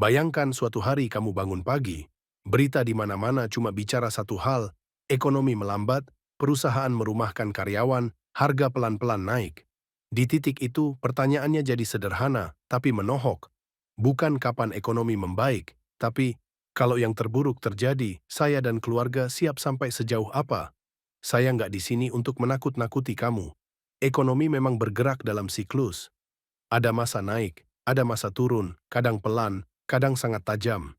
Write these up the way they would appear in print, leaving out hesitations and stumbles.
Bayangkan suatu hari kamu bangun pagi, berita di mana-mana cuma bicara satu hal, ekonomi melambat, perusahaan merumahkan karyawan, harga pelan-pelan naik. Di titik itu, pertanyaannya jadi sederhana, tapi menohok. Bukan kapan ekonomi membaik, tapi kalau yang terburuk terjadi, saya dan keluarga siap sampai sejauh apa? Saya nggak di sini untuk menakut-nakuti kamu. Ekonomi memang bergerak dalam siklus. Ada masa naik, ada masa turun, kadang pelan, kadang sangat tajam.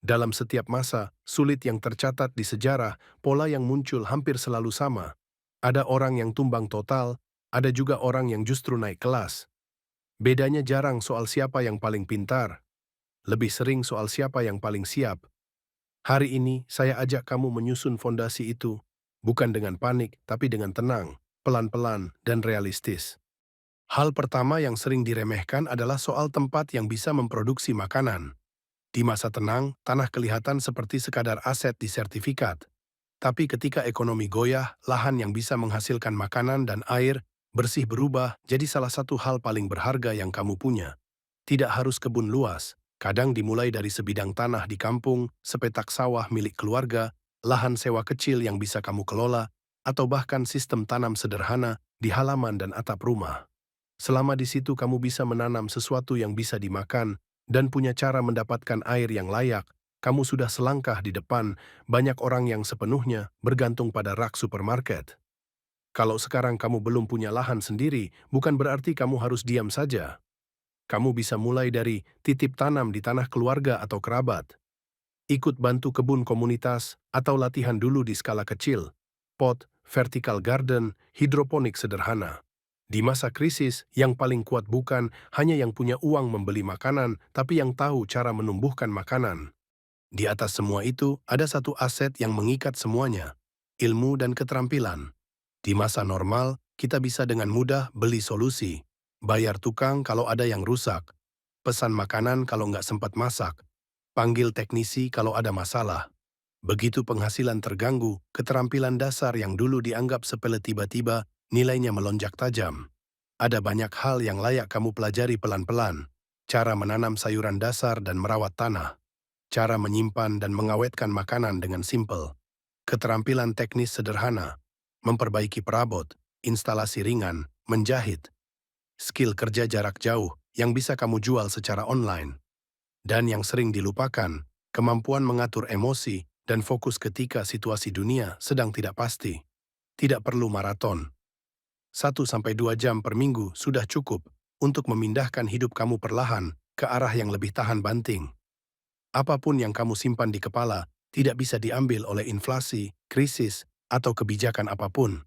Dalam setiap masa, sulit yang tercatat di sejarah, pola yang muncul hampir selalu sama. Ada orang yang tumbang total, ada juga orang yang justru naik kelas. Bedanya jarang soal siapa yang paling pintar, lebih sering soal siapa yang paling siap. Hari ini, saya ajak kamu menyusun fondasi itu, bukan dengan panik, tapi dengan tenang, pelan-pelan, dan realistis. Hal pertama yang sering diremehkan adalah soal tempat yang bisa memproduksi makanan. Di masa tenang, tanah kelihatan seperti sekadar aset di sertifikat. Tapi ketika ekonomi goyah, lahan yang bisa menghasilkan makanan dan air bersih berubah jadi salah satu hal paling berharga yang kamu punya. Tidak harus kebun luas, kadang dimulai dari sebidang tanah di kampung, sepetak sawah milik keluarga, lahan sewa kecil yang bisa kamu kelola, atau bahkan sistem tanam sederhana di halaman dan atap rumah. Selama di situ kamu bisa menanam sesuatu yang bisa dimakan dan punya cara mendapatkan air yang layak, kamu sudah selangkah di depan banyak orang yang sepenuhnya bergantung pada rak supermarket. Kalau sekarang kamu belum punya lahan sendiri, bukan berarti kamu harus diam saja. Kamu bisa mulai dari titip tanam di tanah keluarga atau kerabat, ikut bantu kebun komunitas, atau latihan dulu di skala kecil, pot, vertical garden, hidroponik sederhana. Di masa krisis, yang paling kuat bukan hanya yang punya uang membeli makanan, tapi yang tahu cara menumbuhkan makanan. Di atas semua itu, ada satu aset yang mengikat semuanya, ilmu dan keterampilan. Di masa normal, kita bisa dengan mudah beli solusi, bayar tukang kalau ada yang rusak, pesan makanan kalau nggak sempat masak, panggil teknisi kalau ada masalah. Begitu penghasilan terganggu, keterampilan dasar yang dulu dianggap sepele tiba-tiba, nilainya melonjak tajam. Ada banyak hal yang layak kamu pelajari pelan-pelan. Cara menanam sayuran dasar dan merawat tanah. Cara menyimpan dan mengawetkan makanan dengan simpel. Keterampilan teknis sederhana. Memperbaiki perabot, instalasi ringan, menjahit. Skill kerja jarak jauh yang bisa kamu jual secara online. Dan yang sering dilupakan, kemampuan mengatur emosi dan fokus ketika situasi dunia sedang tidak pasti. Tidak perlu maraton. 1 sampai 2 jam per minggu sudah cukup untuk memindahkan hidup kamu perlahan ke arah yang lebih tahan banting. Apapun yang kamu simpan di kepala tidak bisa diambil oleh inflasi, krisis, atau kebijakan apapun.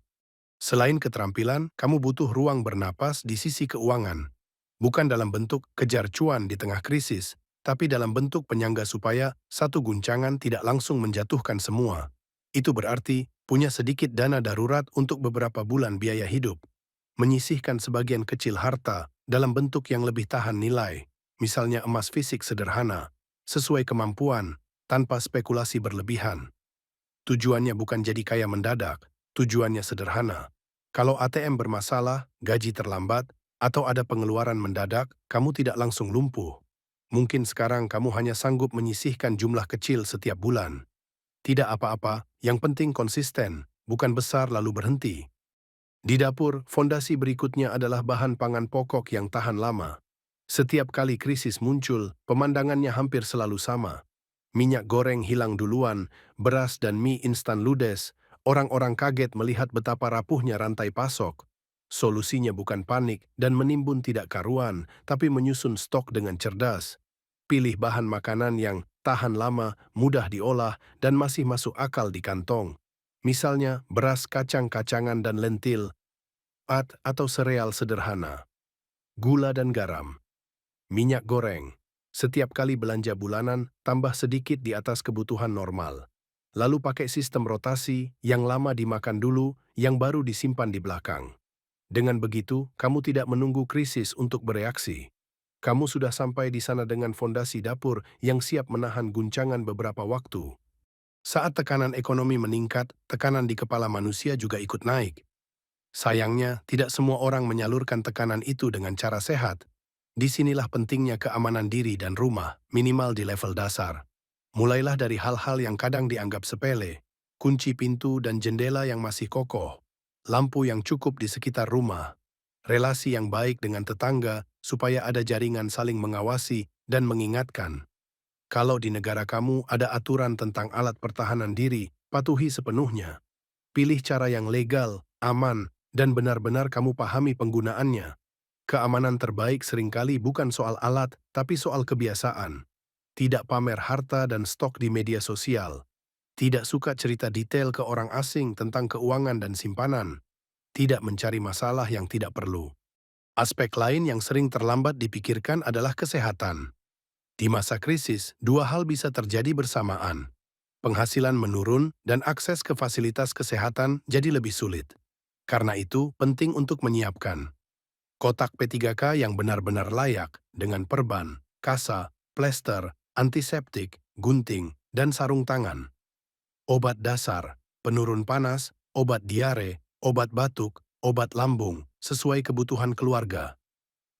Selain keterampilan, kamu butuh ruang bernapas di sisi keuangan. Bukan dalam bentuk kejar cuan di tengah krisis, tapi dalam bentuk penyangga supaya satu guncangan tidak langsung menjatuhkan semua. Itu berarti punya sedikit dana darurat untuk beberapa bulan biaya hidup. Menyisihkan sebagian kecil harta dalam bentuk yang lebih tahan nilai, misalnya emas fisik sederhana, sesuai kemampuan, tanpa spekulasi berlebihan. Tujuannya bukan jadi kaya mendadak, tujuannya sederhana. Kalau ATM bermasalah, gaji terlambat, atau ada pengeluaran mendadak, kamu tidak langsung lumpuh. Mungkin sekarang kamu hanya sanggup menyisihkan jumlah kecil setiap bulan. Tidak apa-apa, yang penting konsisten, bukan besar lalu berhenti. Di dapur, fondasi berikutnya adalah bahan pangan pokok yang tahan lama. Setiap kali krisis muncul, pemandangannya hampir selalu sama. Minyak goreng hilang duluan, beras dan mie instan ludes, orang-orang kaget melihat betapa rapuhnya rantai pasok. Solusinya bukan panik dan menimbun tidak karuan, tapi menyusun stok dengan cerdas. Pilih bahan makanan yang tahan lama, mudah diolah, dan masih masuk akal di kantong. Misalnya beras kacang-kacangan dan lentil, atau sereal sederhana. Gula dan garam. Minyak goreng. Setiap kali belanja bulanan, tambah sedikit di atas kebutuhan normal. Lalu pakai sistem rotasi, yang lama dimakan dulu, yang baru disimpan di belakang. Dengan begitu, kamu tidak menunggu krisis untuk bereaksi. Kamu sudah sampai di sana dengan fondasi dapur yang siap menahan guncangan beberapa waktu. Saat tekanan ekonomi meningkat, tekanan di kepala manusia juga ikut naik. Sayangnya, tidak semua orang menyalurkan tekanan itu dengan cara sehat. Disinilah pentingnya keamanan diri dan rumah, minimal di level dasar. Mulailah dari hal-hal yang kadang dianggap sepele, kunci pintu dan jendela yang masih kokoh, lampu yang cukup di sekitar rumah, relasi yang baik dengan tetangga supaya ada jaringan saling mengawasi dan mengingatkan. Kalau di negara kamu ada aturan tentang alat pertahanan diri, patuhi sepenuhnya. Pilih cara yang legal, aman, dan benar-benar kamu pahami penggunaannya. Keamanan terbaik seringkali bukan soal alat, tapi soal kebiasaan. Tidak pamer harta dan stok di media sosial. Tidak suka cerita detail ke orang asing tentang keuangan dan simpanan. Tidak mencari masalah yang tidak perlu. Aspek lain yang sering terlambat dipikirkan adalah kesehatan. Di masa krisis, dua hal bisa terjadi bersamaan. Penghasilan menurun dan akses ke fasilitas kesehatan jadi lebih sulit. Karena itu, penting untuk menyiapkan kotak P3K yang benar-benar layak dengan perban, kasa, plester, antiseptik, gunting, dan sarung tangan. Obat dasar, penurun panas, obat diare, obat batuk, obat lambung, sesuai kebutuhan keluarga.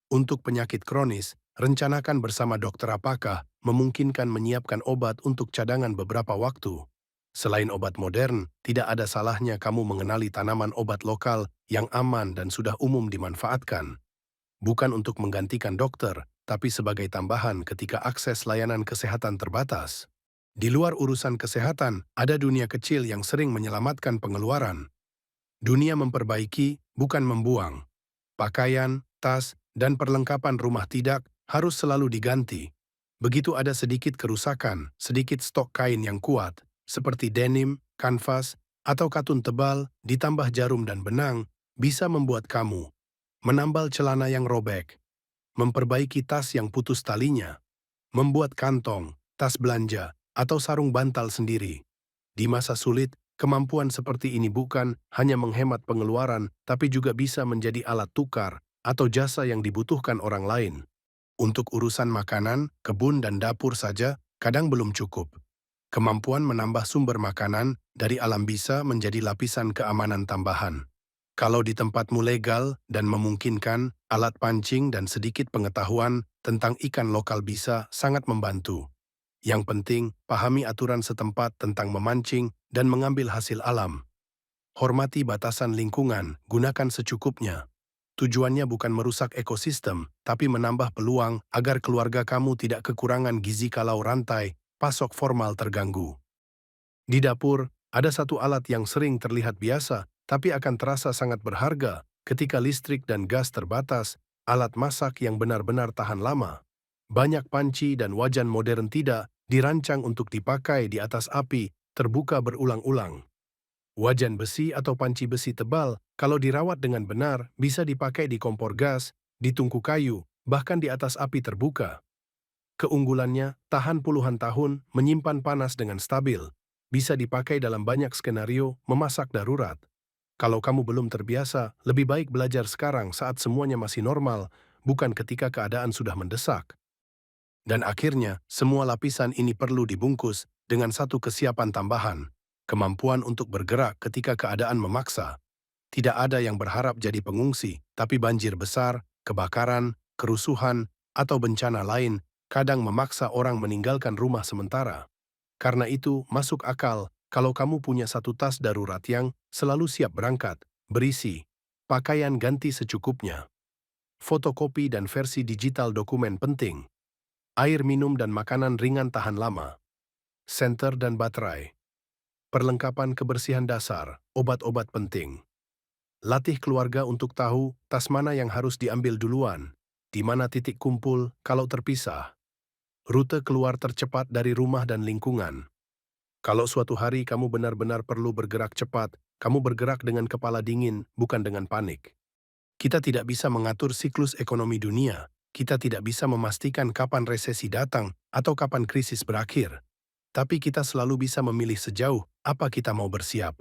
Untuk penyakit kronis, rencanakan bersama dokter apakah memungkinkan menyiapkan obat untuk cadangan beberapa waktu. Selain obat modern, tidak ada salahnya kamu mengenali tanaman obat lokal yang aman dan sudah umum dimanfaatkan. Bukan untuk menggantikan dokter, tapi sebagai tambahan ketika akses layanan kesehatan terbatas. Di luar urusan kesehatan, ada dunia kecil yang sering menyelamatkan pengeluaran. Dunia memperbaiki, bukan membuang. Pakaian, tas, dan perlengkapan rumah tidak harus selalu diganti. Begitu ada sedikit kerusakan, sedikit stok kain yang kuat, seperti denim, kanvas, atau katun tebal, ditambah jarum dan benang, bisa membuat kamu menambal celana yang robek, memperbaiki tas yang putus talinya, membuat kantong, tas belanja, atau sarung bantal sendiri. Di masa sulit, kemampuan seperti ini bukan hanya menghemat pengeluaran, tapi juga bisa menjadi alat tukar atau jasa yang dibutuhkan orang lain. Untuk urusan makanan, kebun, dan dapur saja, kadang belum cukup. Kemampuan menambah sumber makanan dari alam bisa menjadi lapisan keamanan tambahan. Kalau di tempatmu legal dan memungkinkan, alat pancing dan sedikit pengetahuan tentang ikan lokal bisa sangat membantu. Yang penting, pahami aturan setempat tentang memancing dan mengambil hasil alam. Hormati batasan lingkungan, gunakan secukupnya. Tujuannya bukan merusak ekosistem, tapi menambah peluang agar keluarga kamu tidak kekurangan gizi kalau rantai pasok formal terganggu. Di dapur, ada satu alat yang sering terlihat biasa, tapi akan terasa sangat berharga ketika listrik dan gas terbatas, alat masak yang benar-benar tahan lama. Banyak panci dan wajan modern tidak dirancang untuk dipakai di atas api terbuka berulang-ulang. Wajan besi atau panci besi tebal, kalau dirawat dengan benar, bisa dipakai di kompor gas, di tungku kayu, bahkan di atas api terbuka. Keunggulannya, tahan puluhan tahun, menyimpan panas dengan stabil. Bisa dipakai dalam banyak skenario memasak darurat. Kalau kamu belum terbiasa, lebih baik belajar sekarang saat semuanya masih normal, bukan ketika keadaan sudah mendesak. Dan akhirnya, semua lapisan ini perlu dibungkus dengan satu kesiapan tambahan, kemampuan untuk bergerak ketika keadaan memaksa. Tidak ada yang berharap jadi pengungsi, tapi banjir besar, kebakaran, kerusuhan, atau bencana lain kadang memaksa orang meninggalkan rumah sementara. Karena itu, masuk akal kalau kamu punya satu tas darurat yang selalu siap berangkat, berisi pakaian ganti secukupnya, fotokopi dan versi digital dokumen penting, air minum dan makanan ringan tahan lama, senter dan baterai, perlengkapan kebersihan dasar, obat-obat penting. Latih keluarga untuk tahu tas mana yang harus diambil duluan, di mana titik kumpul kalau terpisah, rute keluar tercepat dari rumah dan lingkungan. Kalau suatu hari kamu benar-benar perlu bergerak cepat, kamu bergerak dengan kepala dingin, bukan dengan panik. Kita tidak bisa mengatur siklus ekonomi dunia, kita tidak bisa memastikan kapan resesi datang atau kapan krisis berakhir. Tapi kita selalu bisa memilih sejauh apa kita mau bersiap.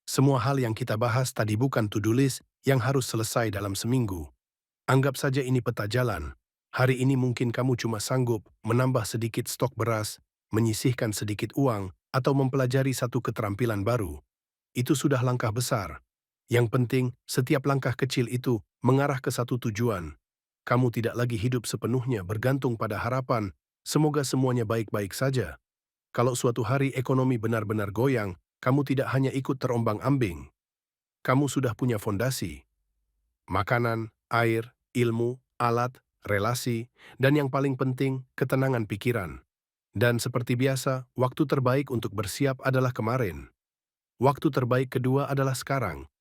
Semua hal yang kita bahas tadi bukan to-do list yang harus selesai dalam seminggu. Anggap saja ini peta jalan. Hari ini mungkin kamu cuma sanggup menambah sedikit stok beras, menyisihkan sedikit uang, atau mempelajari satu keterampilan baru. Itu sudah langkah besar. Yang penting, setiap langkah kecil itu mengarah ke satu tujuan. Kamu tidak lagi hidup sepenuhnya bergantung pada harapan, semoga semuanya baik-baik saja. Kalau suatu hari ekonomi benar-benar goyang, kamu tidak hanya ikut terombang-ambing. Kamu sudah punya fondasi, makanan, air, ilmu, alat, relasi, dan yang paling penting, ketenangan pikiran. Dan seperti biasa, waktu terbaik untuk bersiap adalah kemarin. Waktu terbaik kedua adalah sekarang.